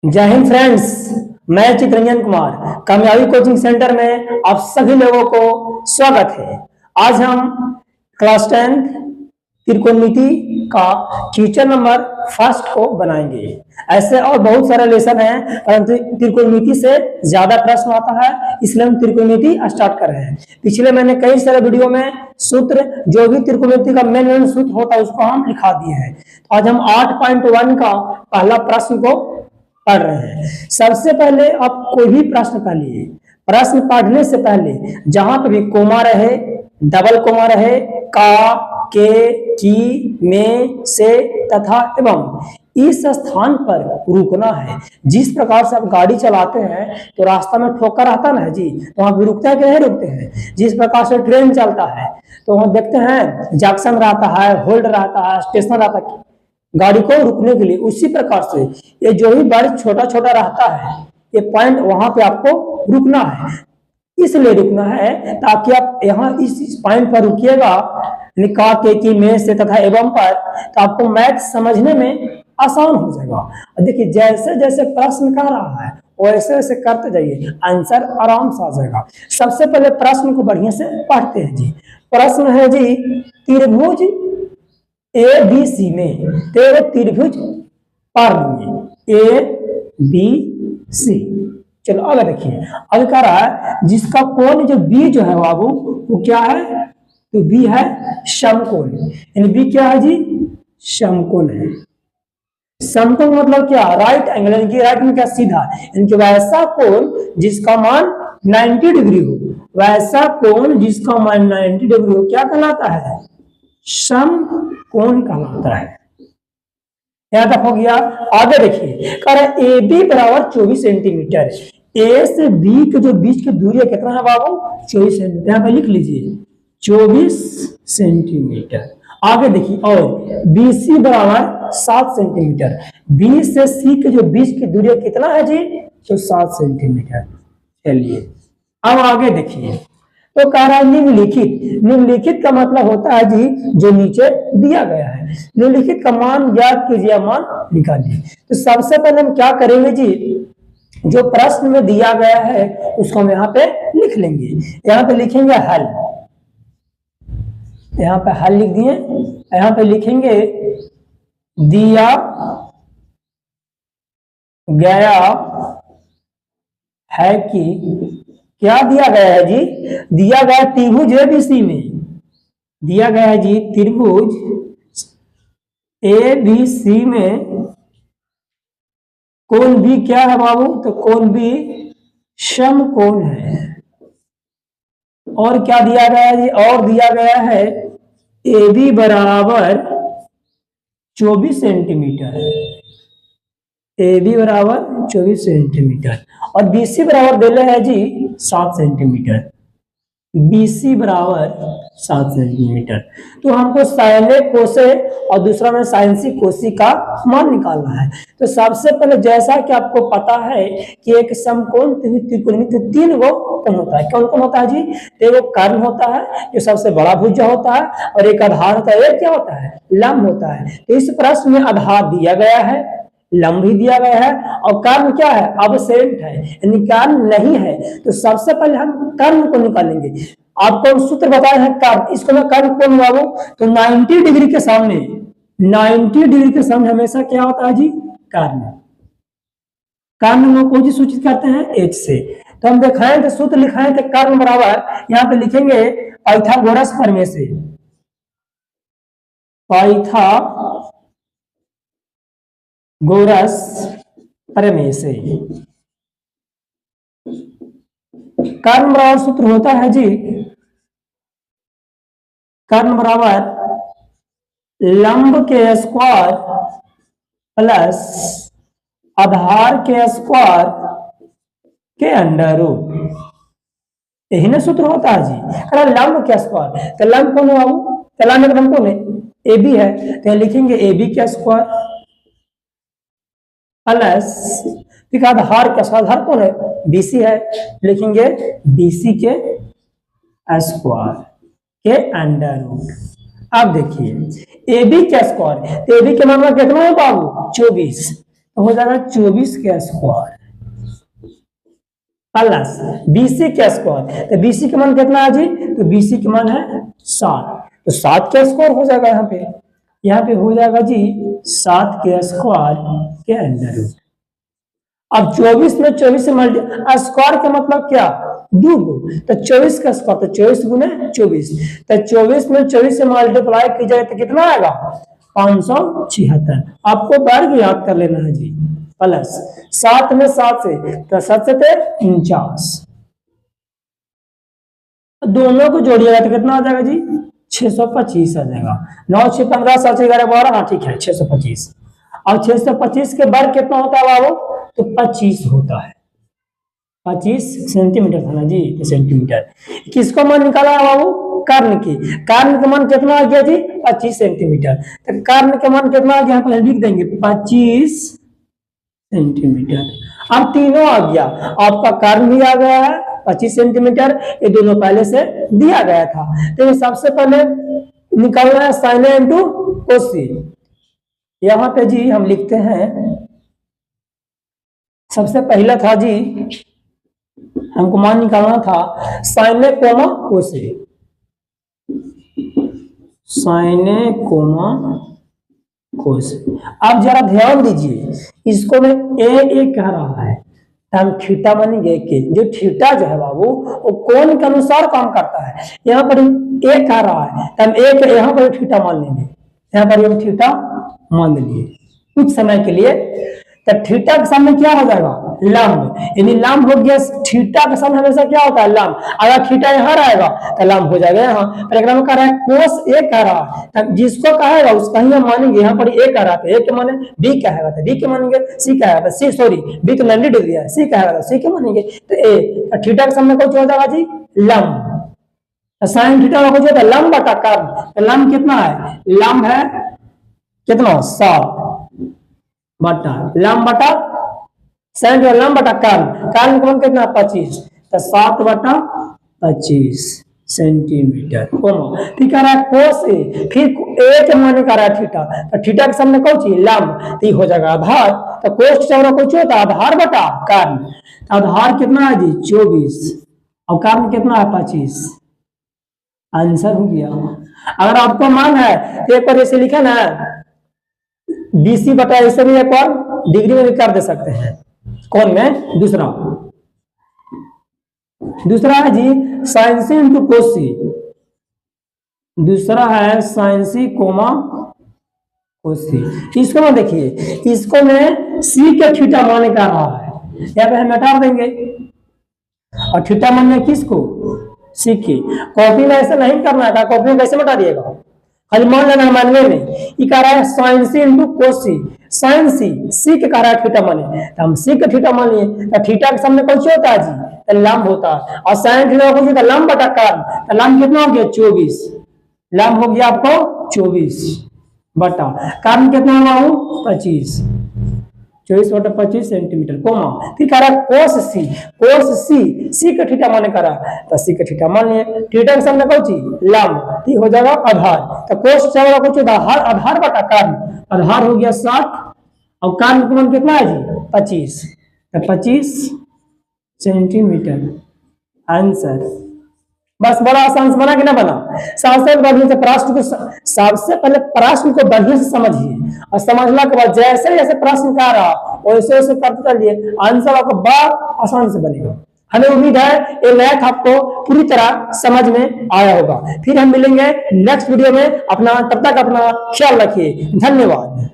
जय हिंद फ्रेंड्स। मैं चित्रंजन कुमार कामयाबी कोचिंग सेंटर में आप सभी लोगों को स्वागत है। आज हम क्लास 10 त्रिकोणमिति का क्वेश्चन नंबर फर्स्ट को बनाएंगे। ऐसे और बहुत सारे लेसन हैं, परंतु त्रिकोणमिति से ज्यादा प्रश्न आता है, इसलिए हम त्रिकोणमिति स्टार्ट कर रहे हैं। पिछले मैंने कई सारे वीडियो में सूत्र, जो भी त्रिकोणमिति का मेन सूत्र होता है उसको हम लिखा दिए हैं। आज हम 8.1 का पहला प्रश्न को पढ़ रहे हैं। सबसे पहले आप कोई भी प्रश्न पढ़िए, प्रश्न पढ़ने से पहले जहां पर भी कोमा रहे, डबल कोमा रहे, का, के, की, में, से तथा एवं, इस स्थान पर रुकना है। जिस प्रकार से आप गाड़ी चलाते हैं तो रास्ता में ठोकर रहता ना जी, तो वहां भी रुकते हैं कि नहीं रुकते हैं। जिस प्रकार से ट्रेन चलता है तो वहां देखते हैं जंक्शन रहता है, होल्ड रहता है, स्टेशन रहता है गाड़ी को रुकने के लिए। उसी प्रकार से ये जो भी बारिश छोटा छोटा रहता है, ये पॉइंट वहां पे आपको रुकना है। इसलिए रुकना है ताकि आप यहाँ इस पॉइंट पर रुकिएगा, निकाह के, की, में, से तथा एवं पर, तो आपको मैथ समझने में आसान हो जाएगा। देखिए जैसे जैसे प्रश्न कर रहा है वैसे वैसे करते जाइए, आंसर आराम से आ जाएगा। सबसे पहले प्रश्न को बढ़िया से पढ़ते हैं जी। प्रश्न है जी, त्रिभुज ए बी सी में तेरे त्रिभुज पार लेंगे ए बी सी। चलो अगर देखिए, अगर कह रहा है जिसका कोण जो बी जो है बाबू वो क्या है, तो बी है समकोण। यानी बी क्या है जी, समकोण है। समकोण मतलब क्या, राइट एंगल, यानी राइट में क्या, सीधा। इनके वैसा कोण जिसका मान 90 डिग्री हो, वैसा कोण जिसका मान 90 डिग्री हो क्या कहलाता है, समकोण कहलाता है। यहां तक हो गया। आगे देखिए, कह रहा ए बी बराबर 24 सेंटीमीटर। ए से बी के जो बीच की दूरी है कितना है बाबू, 24 सेंटीमीटर। यहां पे लिख लीजिए 24 सेंटीमीटर। आगे देखिए, और बी सी बराबर 7 सेंटीमीटर। बी से सी के जो बीच की दूरी कितना है जी, तो 7 सेंटीमीटर। चलिए अब आगे देखिए, तो कह रहा है निम्नलिखित। निम्नलिखित का मतलब होता है जी जो नीचे दिया गया है। निम्नलिखित का मान ज्ञात कीजिए, मान निकालिए। तो सबसे पहले हम क्या करेंगे जी, जो प्रश्न में दिया गया है उसको हम यहाँ पे लिख लेंगे। यहाँ पे लिखेंगे हल, यहाँ पे हल लिख दिए। यहाँ पे लिखेंगे दिया गया है कि, क्या दिया गया है जी, दिया गया त्रिभुज एबीसी में, दिया गया है जी त्रिभुज एबीसी में कोण बी क्या है बाबू, तो कोण बी समकोण है। और क्या दिया गया है जी, और दिया गया है ए बी बराबर 24 सेंटीमीटर, ए बी बराबर 24 सेंटीमीटर, और बी सी बराबर दिले है जी 7 सेंटीमीटर, बी सी बराबर 7 सेंटीमीटर। तो हमको साइने कोसे और दूसरा में साइंसी कोसी का मान निकालना है। तो सबसे पहले जैसा कि आपको पता है कि एक समकोण त्रिकोणमिति 3 गो कोण होता है। कौन कौन होता है जी, एक कर्ण होता है जो सबसे बड़ा भुजा होता है, और एक आधार होता है, एक क्या होता है, लंब होता है। तो इस प्रश्न में आधार दिया गया है, लंब भी दिया गया है, और कर्ण क्या है, अबसेंट है, यानी कर्ण नहीं है। तो सबसे पहले हम कर्ण को निकालेंगे। आपको सूत्र बताया है कर्ण, इसको मैं कर्ण कौन बाबू, तो 90 डिग्री के सामने, 90 डिग्री के सामने हमेशा क्या होता है जी, कर्ण। कर्ण को जी सूचित करते हैं एच से। तो हम दिखाएं तो सूत्र लिखाएं तो कर्ण बराबर, यहाँ पे लिखेंगे पाइथागोरस प्रमेय से, पाइथागोरस प्रमेय से कर्ण बराबर सूत्र होता है जी, कर्ण बराबर लंब के स्क्वायर प्लस आधार के स्क्वायर के अंडर रूट, यही ना सूत्र होता है जी। अरे लंब के स्क्वायर, तो लंब कौन है बाबू, तो लंब एकदम कौन है, ए बी है, तो लिखेंगे ए बी के स्क्वायर प्लस, ठीक है, आधार का आधार कौन है, बीसी है, लिखेंगे बीसी के स्क्वायर के अंडर रूट। अब देखिए ए बी के स्क्वायर, तो ए बी के मान कितना है बाबू 24, तो हो जाएगा 24 के स्क्वायर प्लस BC के स्क्वायर। तो BC का मान कितना है जी? तो BC का मान है 7, तो 7 के स्क्वायर हो जाएगा यहाँ पे हो जाएगा जी 7 के स्क्वायर के अंडर रूट। अब 24 में 24 से मल्टी स्क्वायर का मतलब क्या? 2 तो 24 का स्क्वायर, तो 24 गुने 24, तो 24 में 24 से मल्टीप्लाई की जाए तो कितना आएगा? 576। आपको वर्ग याद कर लेना है जी, प्लस 7 में 7 से, तो 7 से 49, दोनों को जोड़िएगा तो कितना आ जाएगा जी? 625 आ जाएगा। 9 6 15 7 6 11 12, हाँ ठीक है 625। और 625 के वर्ग कितना होता है बाबू? तो 25 होता है। 25 सेंटीमीटर था ना जी, तो सेंटीमीटर। किसको मान निकाला है बाबू? कर्ण की। कर्ण का मान कितना आ गया जी? 25 सेंटीमीटर। तो कर्ण का मान कितना आ गया? यहाँ पर लिख देंगे 25 सेंटीमीटर। अब तीनों आ गया, आपका कर्ण भी आ गया है 25 सेंटीमीटर, ये दोनों पहले से दिया गया था। तो सबसे पहले निकालना है साइन ए इंटू कोसी। यहाँ पे जी हम लिखते हैं, सबसे पहला था जी हमको मान निकालना था साइन ए कोमा कोसे, साइन ए कोमा कोसे। अब जरा ध्यान दीजिए, इसको मैं ए कह रहा है, हम थीटा मानेंगे के, जो थीटा जो है बाबू वो कोण के अनुसार काम करता है। यहाँ पर ए कह रहा है, हम ए के यहाँ पर थीटा मान लेंगे, यहाँ पर हम थीटा मान लिए कुछ समय के लिए। तो थीटा के सामने क्या हो जाएगा? लंब, यानी लंब हो गया। थीटा के सामने हमेशा क्या होता है? लंब। अगर थीटा यहाँ रहेगा तो लंब हो जाएगा यहाँ। परिक्रमा कह रहा है कोस ए कह रहा है, जिसको कहेगा उसका ही हम मानेंगे। यहाँ पर ए कह रहा था, ए के माने बी कहेगा तो बी के मानेंगे, सी कहेगा तो सी, सॉरी बी तो 90 डिग्री है, सी कहेगा तो सी के मानेंगे। तो ए थीटा के सामने कौन हो जाएगा जी? लंब। साइन थीटा में कुछ होता है लंब बटा कर्व। लंब कितना है? लंब है कितना? 7 बटा लंब बटा साइन, लंब बटा कर्व। कर्व कौन कितना? 25, तो 7 बटा 25 सेंटीमीटर कोमा। ठीक है, कोस ए, फिर ए के माने का रहा है थीटा, तो थीटा के सामने कौन चीज? लंब, तो हो जाएगा आधार। तो कोस थीटा कुछ होता है आधार बटा कर्व। आधार कितना है जी? 24 और कर्व कितना है? 25। आंसर हो गया। अगर आपको मान है तो एक बार ऐसे लिखा ना BC बटा, ऐसे भी एक बार डिग्री में भी कर दे सकते हैं कौन में। दूसरा है जी साइन सी इंटू कोसी, दूसरा है साइन सी कोमा कोसी। इसको मैं देखिए, इसको मैं सी के थीटा माने का रहा है, यहाँ पे हम हटा देंगे और थीटा मानने किसको? सी की। कॉपी में ऐसा नहीं करना है, कॉपी में कैसे बता दिएगा? खाली मान लेना मानने में। ये कह रहा है साइन सी इंटू कोसी, साइन सी के कह रहा है थीटा माने, तो हम सी के थीटा मान लिए। तो थीटा के सामने कौन सी होता है जी? तो लंब होता है। और साइन थीटा कौन सी होता है? लंब बटा कर्व। तो लंब कितना हो गया? 24। लंब हो गया आपको 24 बटा कर्व कितना हुआ? 25। 24 बटा 25 सेंटीमीटर कोमा। फिर कह रहा है कोस सी, कोस सी का थीटा माने करा, तो सी का थीटा मान लिए। थीटा के सामने कौन चीज? लंब, ठीक हो जाएगा आधार। तो कोस से वाला कुछ आधार, आधार बटा कर्व। आधार हो गया 7 और कर्व का मान कितना है जी? 25, तो 25 सेंटीमीटर आंसर। बस बड़ा आसान बना कि ना बना? सबसे बढ़िया से प्रश्न को, सबसे पहले प्रश्न को बढ़िया से समझिए और समझने के बाद जैसे जैसे प्रश्न का रहा वैसे वैसे करते चलिए, आंसर आपको बड़ा आसान से बनेगा। हमें उम्मीद है ये मैथ आपको पूरी तरह समझ में आया होगा। फिर हम मिलेंगे नेक्स्ट वीडियो में। अपना तब तक अपना ख्याल रखिए। धन्यवाद।